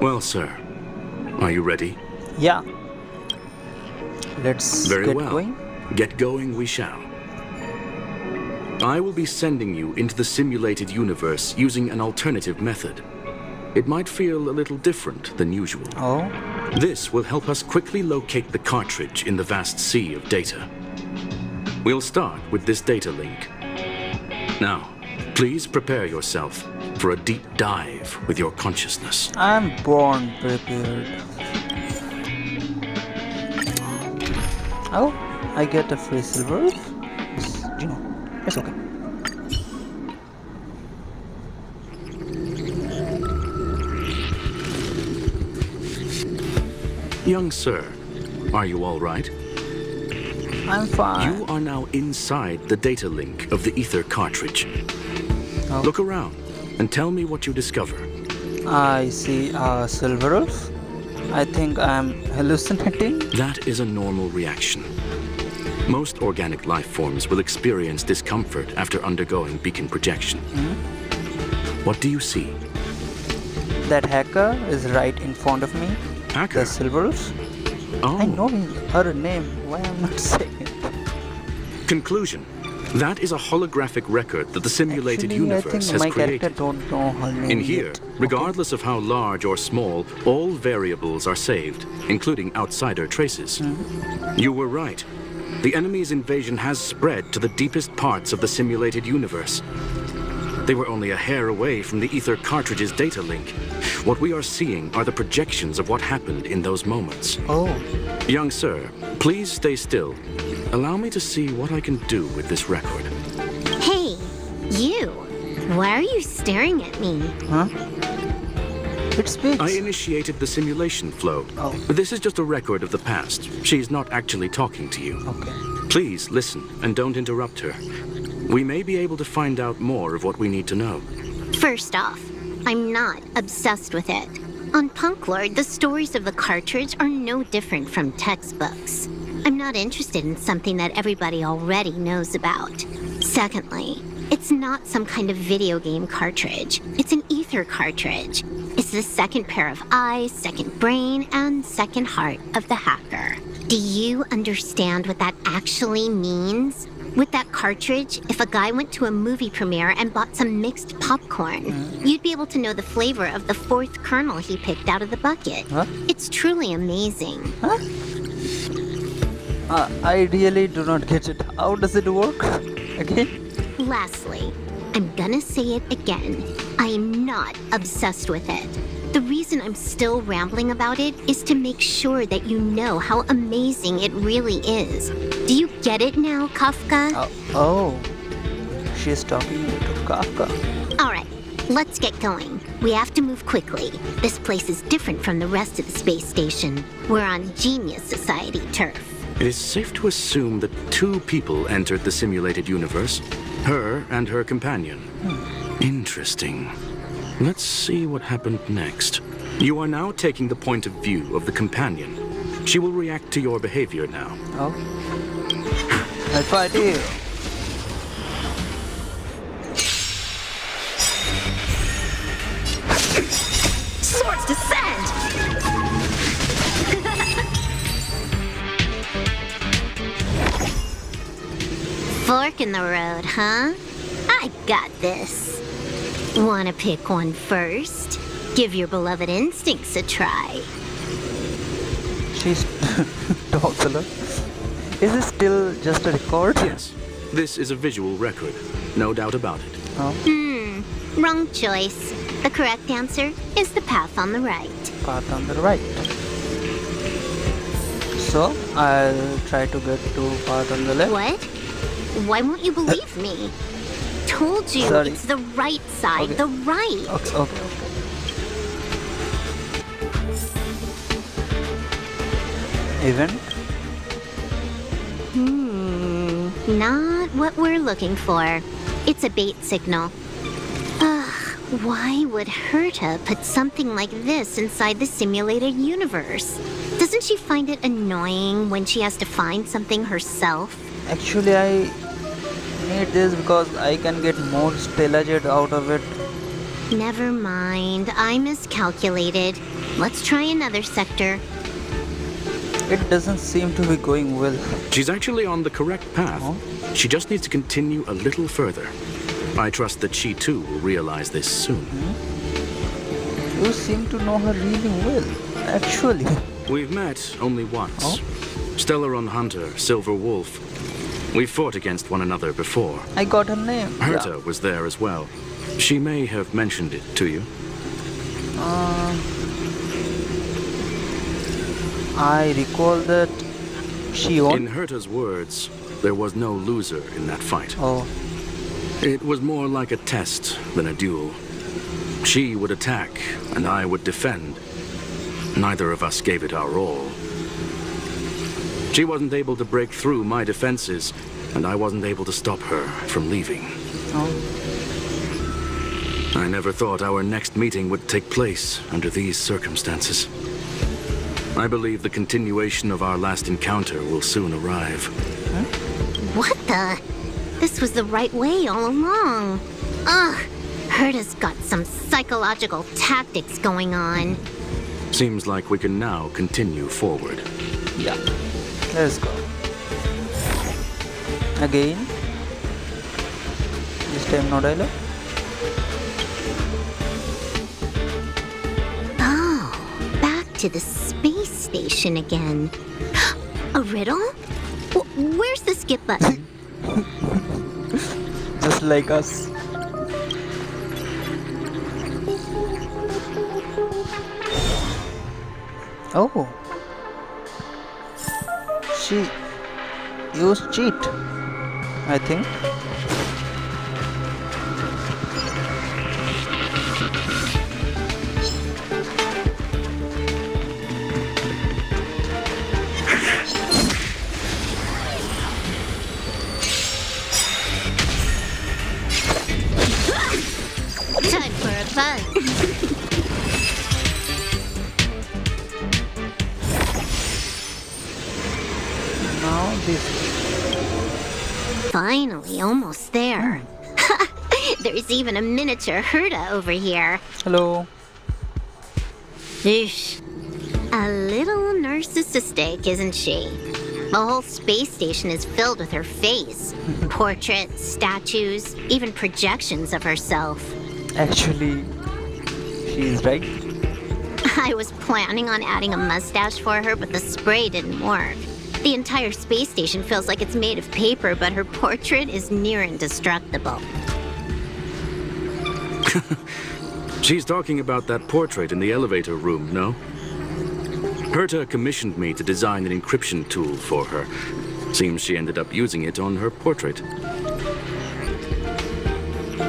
Well, sir, are you ready? Yeah. Let's Very get well. going. Get going we shall. I will be sending you into the simulated universe using an alternative method. It might feel a little different than usual. Oh, This will help us quickly locate the cartridge in the vast sea of data. We'll start with this data link. Now, please prepare yourself for a deep dive with your consciousness. I'm born prepared. Oh, I get a free silver. You know, it's okay. Young sir, are you all right? I'm fine. You are now inside the data link of the ether cartridge. Oh. Look around and tell me what you discover. I see a silverwolf. I think I'm hallucinating. That is a normal reaction. Most organic life forms will experience discomfort after undergoing beacon projection. What do you see? That hacker is right in front of me. Hacker? The silverwolf. Oh. I know her name. Why I'm not saying it? Conclusion. That is a holographic record that the simulated Actually, I universe think has my character created. don't know her name In here, yet. regardless of how large or small, all variables are saved, including outsider traces. You were right. The enemy's invasion has spread to the deepest parts of the simulated universe. They were only a hair away from the ether cartridge's data link. What we are seeing are the projections of what happened in those moments. Oh, Young sir, please stay still. Allow me to see what I can do with this record. Hey, you! Why are you staring at me? huh? It speaks. I initiated the simulation flow. Oh. This is just a record of the past. She's not actually talking to you. Okay. Please listen and don't interrupt her. We may be able to find out more of what we need to know. First off, I'm not obsessed with it. On Punklorde, the stories of the cartridge are no different from textbooks. I'm not interested in something that everybody already knows about. Secondly, it's not some kind of video game cartridge. It's an ether cartridge. It's the second pair of eyes, second brain, and second heart of the hacker. Do you understand what that actually means? With that cartridge, if a guy went to a movie premiere and bought some mixed popcorn, you'd be able to know the flavor of the fourth kernel he picked out of the bucket. Huh? It's truly amazing. Huh? I really do not get it. How does it work? Again? Lastly, I'm gonna say it again. I am not obsessed with it. The reason I'm still rambling about it is to make sure that you know how amazing it really is. Do you get it now, Kafka? Oh. She's talking to Kafka. Alright, let's get going. We have to move quickly. This place is different from the rest of the space station. We're on Genius Society turf. It is safe to assume that two people entered the simulated universe. Her and her companion. Interesting. Let's see what happened next. You are now taking the point of view of the companion. She will react to your behavior now. Oh. I fight you. Swords descend! Fork in the road, huh? I got this. Wanna pick one first? Give your beloved instincts a try. She's Doppler. Is it still just a record? Yes, this is a visual record. No doubt about it. Oh, Wrong choice. The correct answer is the path on the right. path on the right. So, I'll try to get to path on the left. What? Why won't you believe me? Told you Sorry. it's the right side, Okay. the right. Okay. Event? Not what we're looking for. It's a bait signal. Ugh, why would Herta put something like this inside the simulated universe? Doesn't she find it annoying when she has to find something herself? Actually, I need this because I can get more Stella Jet out of it. Never mind, I miscalculated. Let's try another sector. It doesn't seem to be going well. She's actually on the correct path. She just needs to continue a little further. I trust that she too will realize this soon. You seem to know her really well, actually. We've met only once. Stellaron Hunter, Silverwolf. We fought against one another before. I got her name. Herta was there as well. She may have mentioned it to you. I recall that she won. In Herta's words, there was no loser in that fight. Oh, It was more like a test than a duel. She would attack, and I would defend. Neither of us gave it our all. She wasn't able to break through my defenses, and I wasn't able to stop her from leaving. oh. I never thought our next meeting would take place under these circumstances. I believe the continuation of our last encounter will soon arrive. What the? This was the right way all along. Ugh, Herta's got some psychological tactics going on. Seems like we can now continue forward. Yeah. Let's go. Again. This time no dialogue. Oh, back to the space station again. A riddle? Where's the skip button? Just like us. Oh. She used cheat, I think. Time for a fun. Now this. Finally, almost there. There's even a miniature Herta over here. Hello. Eesh. A little narcissistic, isn't she? The whole space station is filled with her face. Portraits, statues, even projections of herself. Actually, she is right. I was planning on adding a mustache for her, but the spray didn't work. The entire space station feels like it's made of paper, but her portrait is near indestructible. She's talking about that portrait in the elevator room, no? Herta commissioned me to design an encryption tool for her. Seems she ended up using it on her portrait.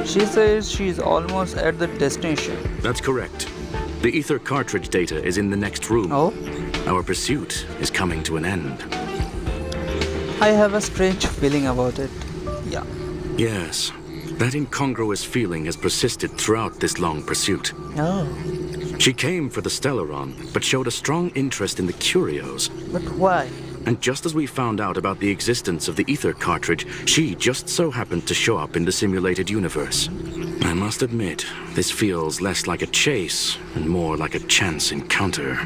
She says she's almost at the destination. That's correct. The ether cartridge data is in the next room. Oh, Our pursuit is coming to an end. I have a strange feeling about it. Yeah. Yes, that incongruous feeling has persisted throughout this long pursuit. Oh, She came for the Stellaron, but showed a strong interest in the curios. but why? And just as we found out about the existence of the ether cartridge, she just so happened to show up in the simulated universe. I must admit, this feels less like a chase and more like a chance encounter.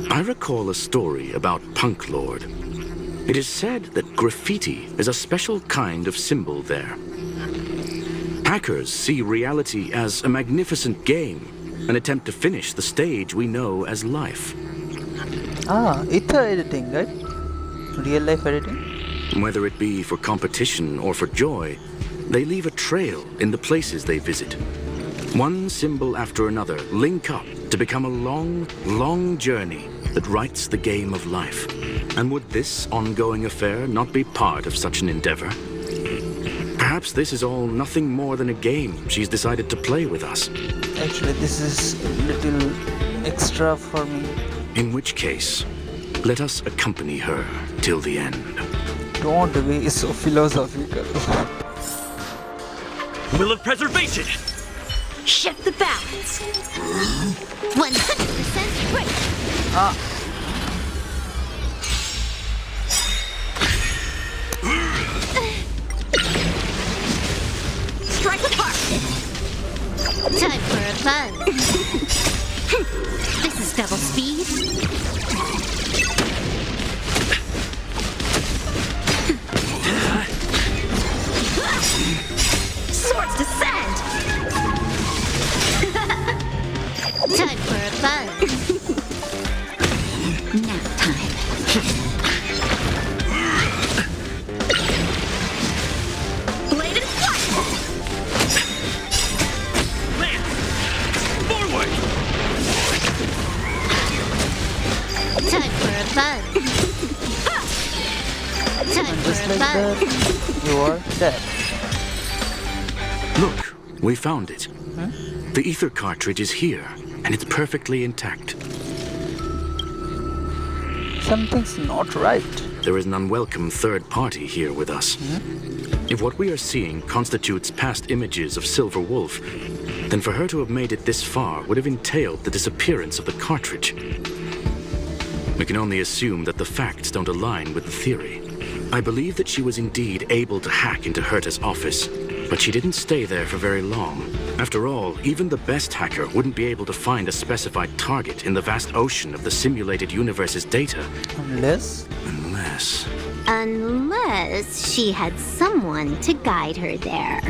I recall a story about Punklorde. It is said that graffiti is a special kind of symbol there. Hackers see reality as a magnificent game, an attempt to finish the stage we know as life. Ah, ether editing, right? Real life editing? Whether it be for competition or for joy, they leave a trail in the places they visit. One symbol after another link up to become a long, long journey that writes the game of life. And would this ongoing affair not be part of such an endeavor? Perhaps this is all nothing more than a game she's decided to play with us. Actually, this is a little extra for me. In which case, let us accompany her till the end. Don't be so philosophical. Will of preservation! Shift the balance. 100% quick. Strike apart. Time for a fun. This is double speed. Swords descend! Time for a buzz. Nap time. Bladed flash! Forward! Time for a buzz. Time And for just a like buzz. that, you are dead. Look, we found it. The ether cartridge is here, and it's perfectly intact. Something's not right. There is an unwelcome third party here with us. If what we are seeing constitutes past images of Silverwolf, then for her to have made it this far would have entailed the disappearance of the cartridge. We can only assume that the facts don't align with the theory. I believe that she was indeed able to hack into Herta's office, but she didn't stay there for very long. After all, even the best hacker wouldn't be able to find a specified target in the vast ocean of the simulated universe's data. Unless... Unless she had someone to guide her there.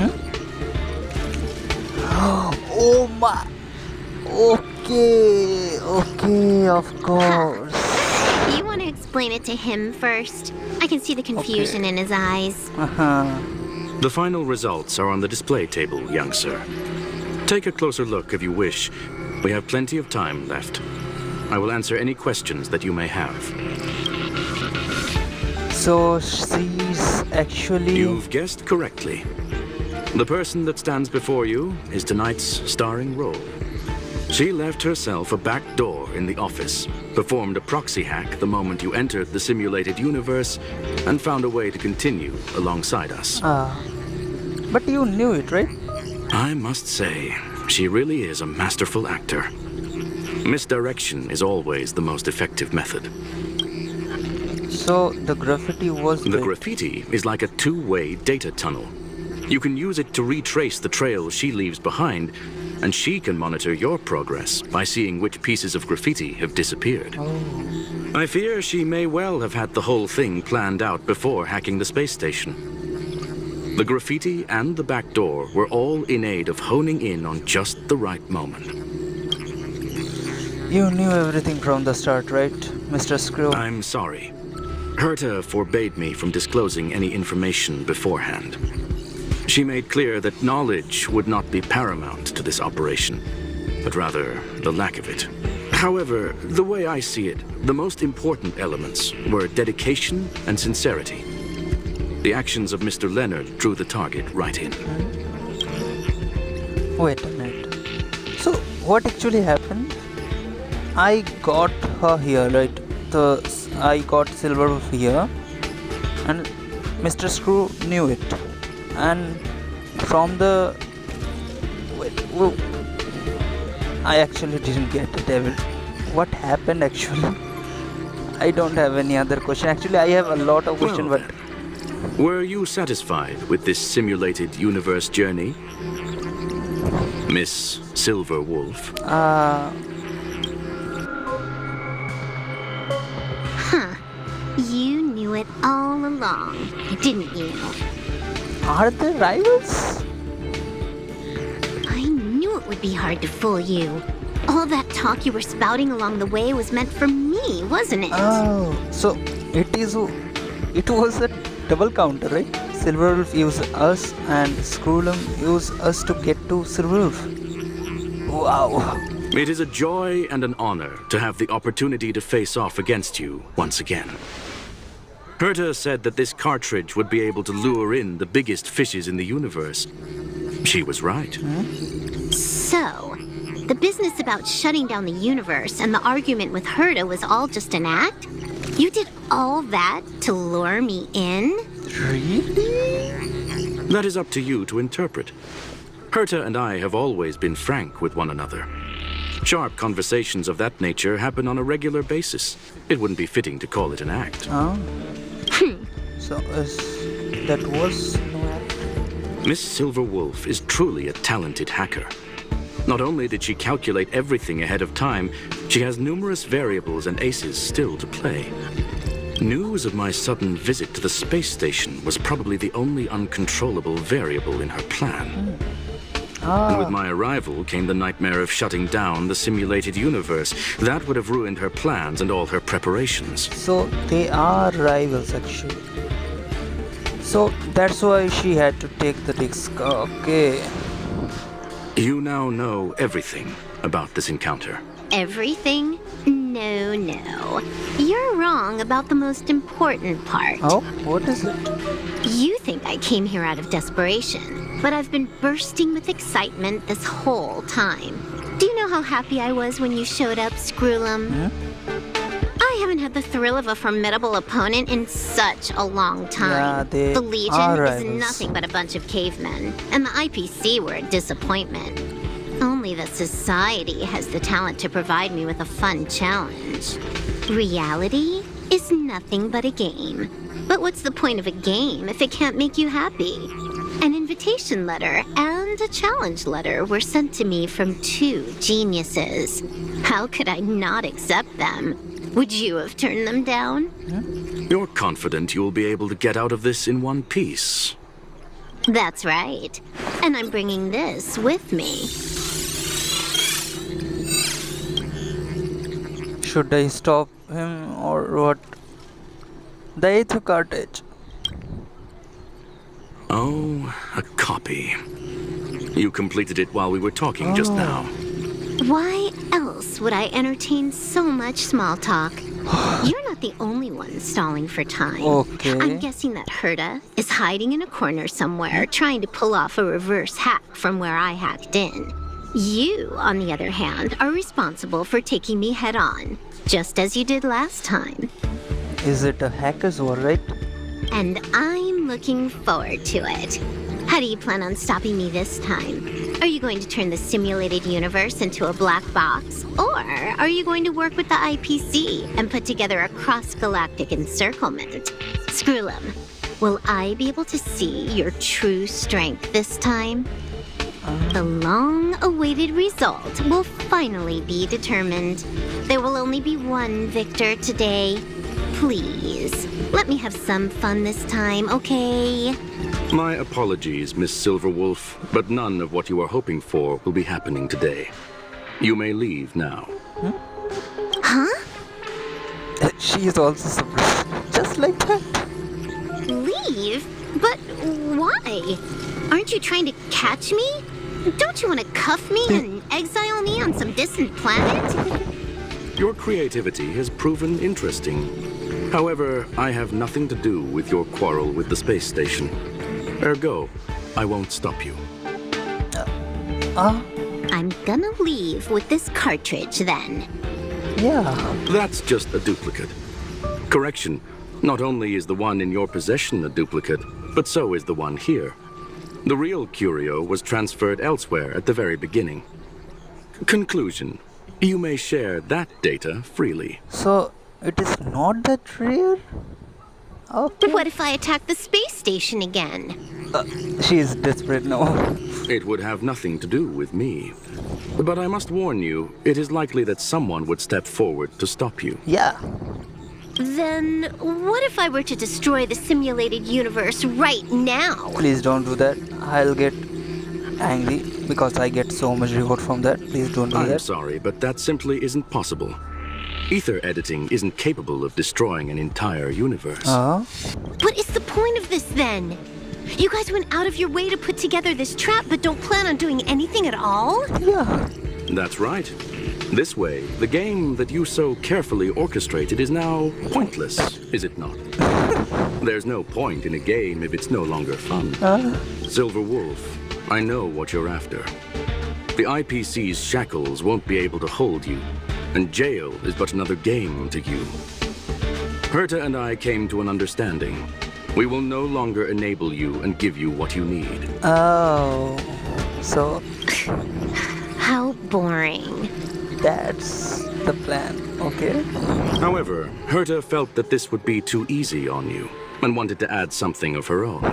Oh my... Okay, of course. You want to explain it to him first? I can see the confusion in his eyes. The final results are on the display table, young sir. Take a closer look if you wish. We have plenty of time left. I will answer any questions that you may have. So she's actually... You've guessed correctly. The person that stands before you is tonight's starring role. She left herself a back door in the office, performed a proxy hack the moment you entered the simulated universe, and found a way to continue alongside us. But you knew it, right? I must say, she really is a masterful actor. Misdirection is always the most effective method. So the graffiti was... The graffiti is like a two-way data tunnel. You can use it to retrace the trail she leaves behind, and she can monitor your progress by seeing which pieces of graffiti have disappeared. I fear she may well have had the whole thing planned out before hacking the space station. The graffiti and the back door were all in aid of honing in on just the right moment. You knew everything from the start, right, Mr. Screw? I'm sorry. Herta forbade me from disclosing any information beforehand. She made clear that knowledge would not be paramount to this operation, but rather the lack of it. However, the way I see it, the most important elements were dedication and sincerity. The actions of Mr. Leonard drew the target right in. Wait a minute. So, what actually happened? I got her here, right? I got Silverwolf here, and Mr. Screw knew it. And from the... Wait, I actually didn't get it, Devil. What happened actually? I don't have any other question. Actually, I have a lot of questions, Well, but... Were you satisfied with this simulated universe journey, Miss Silverwolf? You knew it all along, didn't you? Are they rivals? I knew it would be hard to fool you. All that talk you were spouting along the way was meant for me, wasn't it? Oh, so it was a double counter, right? Silverwolf used us and Screwllum used us to get to Silverwolf. Wow. It is a joy and an honor to have the opportunity to face off against you once again. Herta said that this cartridge would be able to lure in the biggest fishes in the universe. She was right. So, the business about shutting down the universe and the argument with Herta was all just an act? You did all that to lure me in? Really? That is up to you to interpret. Herta and I have always been frank with one another. Sharp conversations of that nature happen on a regular basis. It wouldn't be fitting to call it an act. Oh. So, that was no act. Miss Silverwolf is truly a talented hacker. Not only did she calculate everything ahead of time, she has numerous variables and aces still to play. News of my sudden visit to the space station was probably the only uncontrollable variable in her plan. And with my arrival came the nightmare of shutting down the simulated universe. That would have ruined her plans and all her preparations. So they are rivals actually. So that's why she had to take the risk. Okay. You now know everything about this encounter. Everything? No, no. You're wrong about the most important part. Oh, what is it? You think I came here out of desperation, but I've been bursting with excitement this whole time. Do you know how happy I was when you showed up, Screwllum? I haven't had the thrill of a formidable opponent in such a long time. Yeah, the Legion are is rivals. nothing but a bunch of cavemen, and the IPC were a disappointment. Only the Society has the talent to provide me with a fun challenge. Reality is nothing but a game. But what's the point of a game if it can't make you happy? An invitation letter and a challenge letter were sent to me from two geniuses. How could I not accept them? Would you have turned them down? You're confident you'll be able to get out of this in one piece. That's right. And I'm bringing this with me. Should I stop him or what? The 8th cartridge. Oh, a copy. You completed it while we were talking just now. Why else would I entertain so much small talk? You're not the only one stalling for time. Okay. I'm guessing that Herta is hiding in a corner somewhere, trying to pull off a reverse hack from where I hacked in. You, on the other hand, are responsible for taking me head on, just as you did last time. Is it a hacker's war, right? And I'm looking forward to it. How do you plan on stopping me this time? Are you going to turn the simulated universe into a black box? Or are you going to work with the IPC and put together a cross-galactic encirclement? Screwllum, will I be able to see your true strength this time? The long-awaited result will finally be determined. There will only be one victor today. Please, let me have some fun this time, okay? My apologies, Miss Silverwolf, but none of what you are hoping for will be happening today. You may leave now. Huh? She is also surprised. Just like that. Leave? But why? Aren't you trying to catch me? Don't you want to cuff me and exile me on some distant planet? Your creativity has proven interesting. However, I have nothing to do with your quarrel with the space station. Ergo, I won't stop you. I'm gonna leave with this cartridge then. Yeah. That's just a duplicate. Correction, not only is the one in your possession a duplicate, but so is the one here. The real curio was transferred elsewhere at the very beginning. Conclusion, you may share that data freely. So it is not that rare? Okay. What if I attack the space station again? She is desperate now. It would have nothing to do with me. But I must warn you, it is likely that someone would step forward to stop you. Yeah. Then what if I were to destroy the simulated universe right now? Please don't do that. I'll get angry because I get so much reward from that. Please don't do I'm that. sorry, but that simply isn't possible. Ether editing isn't capable of destroying an entire universe. What is the point of this then? You guys went out of your way to put together this trap but don't plan on doing anything at all? Yeah. That's right. This way, the game that you so carefully orchestrated is now pointless, is it not? There's no point in a game if it's no longer fun. Silverwolf, I know what you're after. The IPC's shackles won't be able to hold you, and jail is but another game to you. Herta and I came to an understanding. We will no longer enable you and give you what you need. Oh. So How boring. that's the plan. Okay. However, Herta felt that this would be too easy on you and wanted to add something of her own.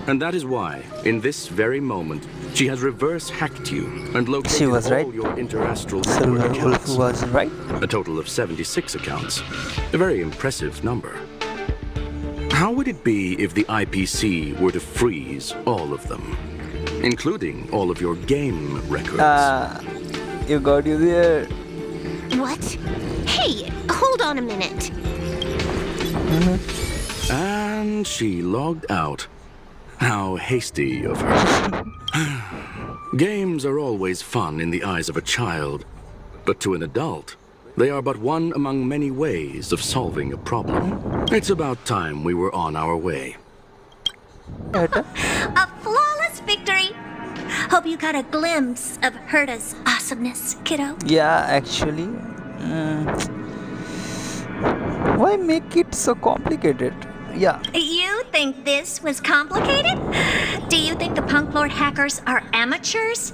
And that is why, in this very moment, She has reverse hacked you and located She was all right. your interastral network Silverwolf accounts. was right. A total of 76 accounts. A very impressive number. How would it be if the IPC were to freeze all of them, including all of your game records? You got you there. What? Hey, hold on a minute. And she logged out. How hasty of her. Games are always fun in the eyes of a child, but to an adult, they are but one among many ways of solving a problem. It's about time we were on our way. A flawless victory! Hope you got a glimpse of Herta's awesomeness, kiddo. Yeah, actually. Why make it so complicated? Yeah. You think this was complicated? Do you think the Punklord hackers are amateurs?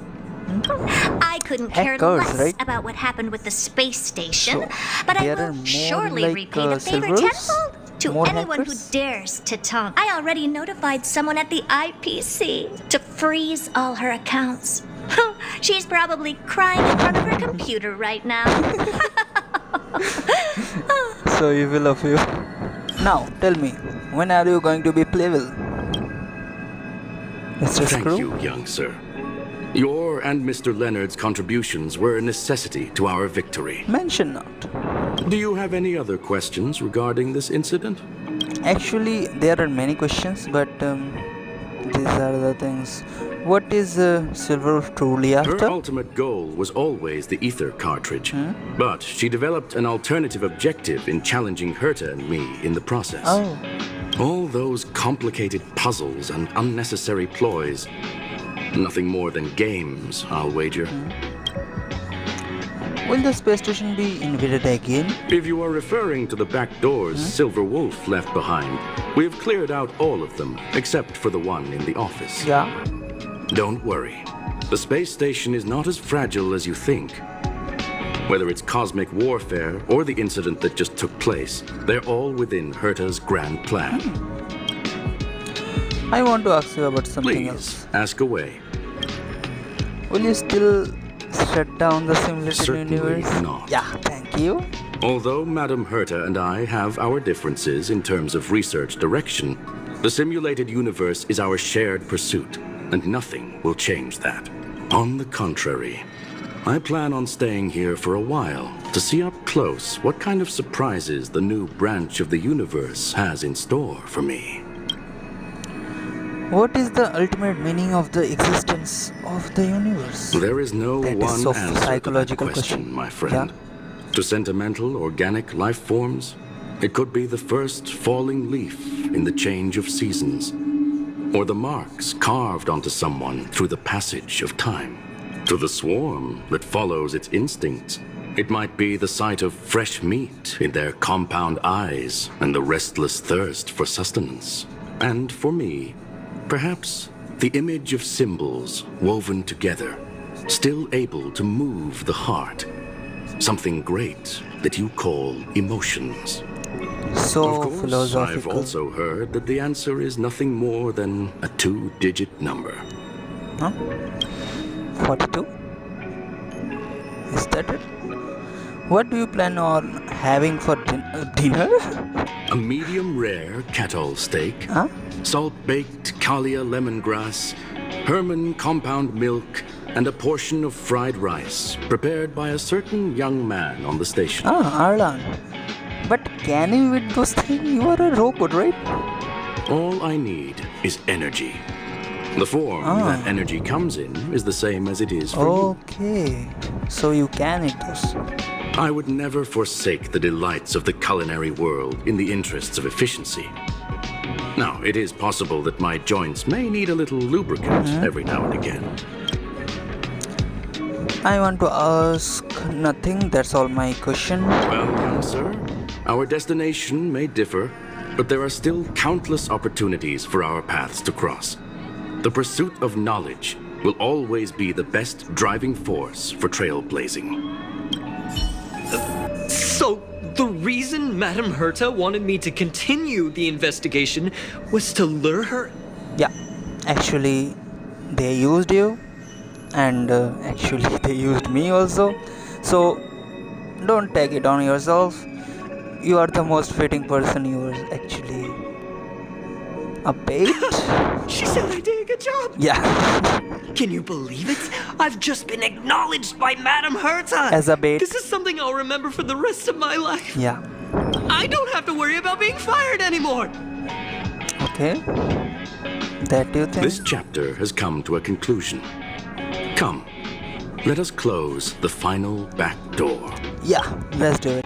I couldn't care Hackers, less right? about what happened with the space station, So, but I they are will more surely like, repay the favor silverwolves? tenfold to More anyone hackers? who dares to taunt. I already notified someone at the IPC to freeze all her accounts. She's probably crying in front of her computer right now. So evil of you. Now, tell me, when are you going to be playable? Mr. Thank Screw? you, young sir. Your and Mr. Leonard's contributions were a necessity to our victory. Mention not. Do you have any other questions regarding this incident? Actually, there are many questions, but these are the things. What is Silverwolf truly Her after? ultimate goal was always the ether cartridge, but she developed an alternative objective in challenging Herta and me in the process. Oh, All those complicated puzzles and unnecessary ploys, nothing more than games, I'll wager. will the space station be invaded again? If you are referring to the back doors Silverwolf left behind, we have cleared out all of them, except for the one in the office. Yeah. Don't worry. The space station is not as fragile as you think. Whether it's cosmic warfare or the incident that just took place, they're all within Herta's grand plan. I want to ask you about something Please, else. ask away. Will you still shut down the simulated Certainly universe? not. Yeah, thank you. Although Madame Herta and I have our differences in terms of research direction, the simulated universe is our shared pursuit, and nothing will change that. On the contrary, I plan on staying here for a while to see up close what kind of surprises the new branch of the universe has in store for me. What is the ultimate meaning of the existence of the universe? There is no That is one so answer to that psychological question, question. my friend. Yeah. To sentimental, organic life forms, it could be the first falling leaf in the change of seasons, or the marks carved onto someone through the passage of time. To the swarm that follows its instincts, it might be the sight of fresh meat in their compound eyes and the restless thirst for sustenance. And for me, perhaps the image of symbols woven together, still able to move the heart. Something great that you call emotions. So Of course, I've philosophical. also heard that the answer is nothing more than a 2-digit number. Huh? 42? Is that it? What do you plan on having for dinner? A medium rare cattle steak, Huh? salt-baked Kalia lemongrass, Herman compound milk, and a portion of fried rice prepared by a certain young man on the station. Ah, Arlan. But can you eat those things? You are a robot, right? All I need is energy. The form that energy comes in is the same as it is for you. Okay. So you can eat those. I would never forsake the delights of the culinary world in the interests of efficiency. Now, it is possible that my joints may need a little lubricant every now and again. I want to ask nothing. That's all my question. Well, young sir, our destination may differ, but there are still countless opportunities for our paths to cross. The pursuit of knowledge will always be the best driving force for trailblazing. So, the reason Madame Herta wanted me to continue the investigation was to lure her? Yeah. Actually, they used you and actually they used me also. So don't take it on yourself. You are the most fitting person. You are actually a bait. She said I did a good job. Yeah. Can you believe it? I've just been acknowledged by Madam Herta. As a bait. This is something I'll remember for the rest of my life. Yeah. I don't have to worry about being fired anymore. Okay. That you think? This chapter has come to a conclusion. Come, let us close the final back door. Yeah, let's do it.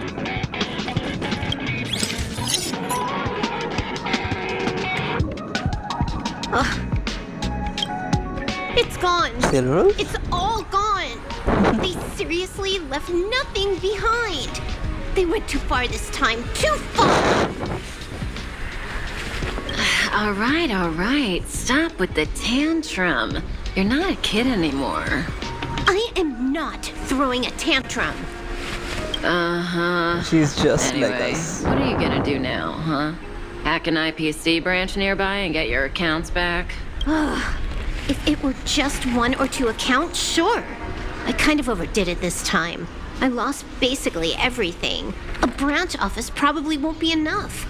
It's gone. Silver? It's all gone. They seriously left nothing behind. They went too far this time. Too far. All right. Stop with the tantrum. You're not a kid anymore. I am not throwing a tantrum. Uh-huh. She's just Anyway, like us. what are you gonna do now, huh? Hack an IPC branch nearby and get your accounts back? If it were just 1 or 2 accounts, sure. I kind of overdid it this time. I lost basically everything. A branch office probably won't be enough.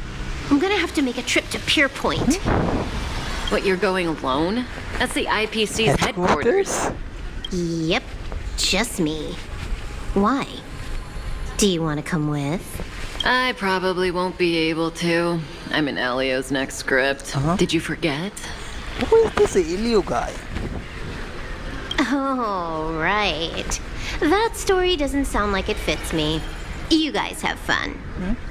I'm gonna have to make a trip to Pier Point. What, you're going alone? That's the IPC's headquarters. Yep, just me. Why? Do you want to come with? I probably won't be able to. I'm in Elio's next script. Did you forget? Who is this Elio guy? Oh, right. That story doesn't sound like it fits me. You guys have fun.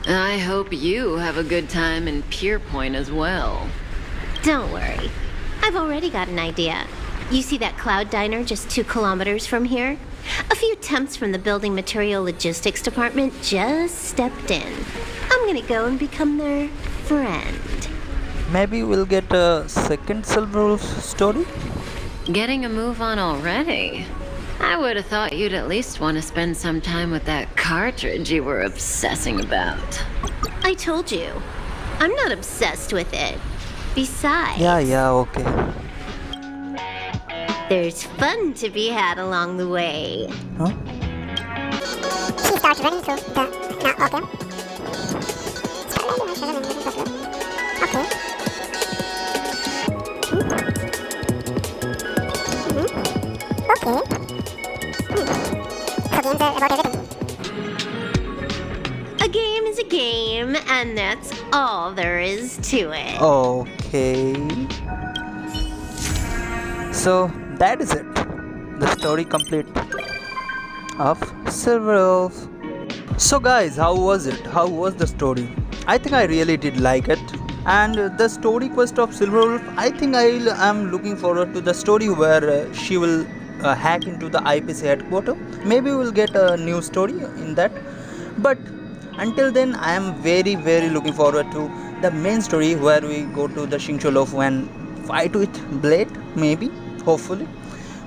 I hope you have a good time in Pier Point as well. Don't worry. I've already got an idea. You see that cloud diner just 2 kilometers from here? A few temps from the building material logistics department just stepped in. I'm gonna go and become their friend. Maybe we'll get a second Silverwolf story? Getting a move on already? I would have thought you'd at least want to spend some time with that cartridge you were obsessing about. I told you. I'm not obsessed with it. Besides, Yeah, okay. there's fun to be had along the way. Huh? She starts running through the... Now, okay. Okay. Okay. So games are about everything. A game is a game, and that's all there is to it. Okay. So that is it. The story complete of Silverwolf. So guys, how was it? How was the story? I think I really did like it. And the story quest of Silverwolf, I think I am looking forward to the story where she will hack into the IPC headquarters. Maybe we'll get a new story in that. But until then, I am very looking forward to the main story where we go to the Xingqiulofu and fight with Blade, maybe, hopefully.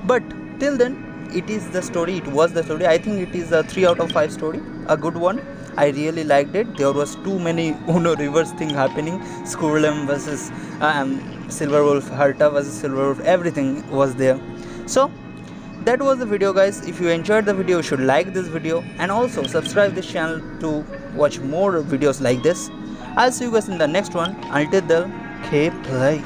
But till then, it is the story. It was the story. I think it is a 3 out of 5 story, a good one. I really liked it. There was too many Uno reverse thing happening. Screwllum versus Silverwolf, Herta versus Silverwolf. Everything was there. So that was the video, guys. If you enjoyed the video, you should like this video and also subscribe this channel to watch more videos like this. I'll see you guys in the next one. Until then, keep playing.